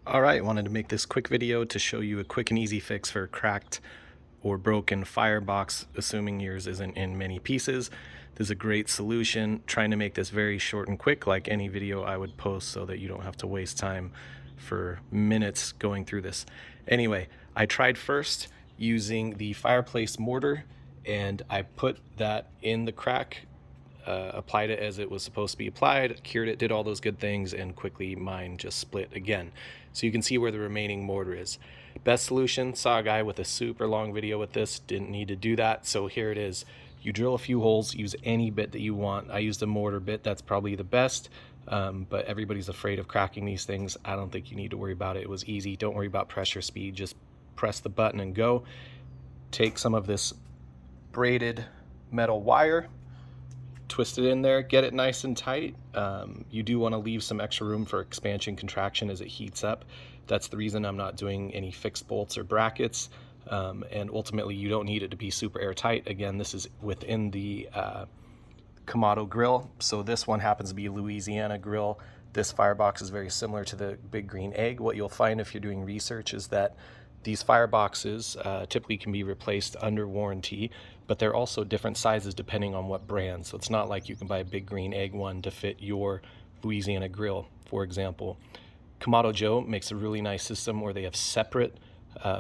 Alright, wanted to make this quick video to show you a quick and easy fix for a cracked or broken firebox, assuming yours isn't in many pieces. This is a great solution, trying to make this very short and quick like any video I would post so that you don't have to waste time for minutes going through this. Anyway, I tried first using the fireplace mortar and I put that in the crack, applied it as it was supposed to be applied, cured it, did all those good things, and quickly mine just split again. So you can see where the remaining mortar is. Best solution, saw a guy with a super long video with this, didn't need to do that, so here it is. You drill a few holes, use any bit that you want. I used a mortar bit, that's probably the best, but everybody's afraid of cracking these things. I don't think you need to worry about it. It was easy. Don't worry about pressure speed, just press the button and go. Take some of this braided metal wire, twist it in there, get it nice and tight. You do want to leave some extra room for expansion contraction as it heats up. That's the reason I'm not doing any fixed bolts or brackets, and ultimately you don't need it to be super airtight. Again, this is within the Kamado grill, so this one happens to be a Louisiana grill. This firebox is very similar to the Big Green Egg. What you'll find if you're doing research is that these fireboxes typically can be replaced under warranty, but they're also different sizes depending on what brand. So it's not like you can buy a Big Green Egg one to fit your Louisiana grill, for example. Kamado Joe makes a really nice system where they have separate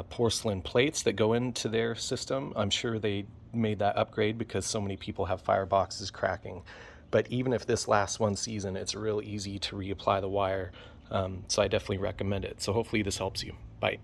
porcelain plates that go into their system. I'm sure they made that upgrade because so many people have fireboxes cracking. But even if this lasts one season, it's real easy to reapply the wire. So I definitely recommend it. So hopefully this helps you. Bye.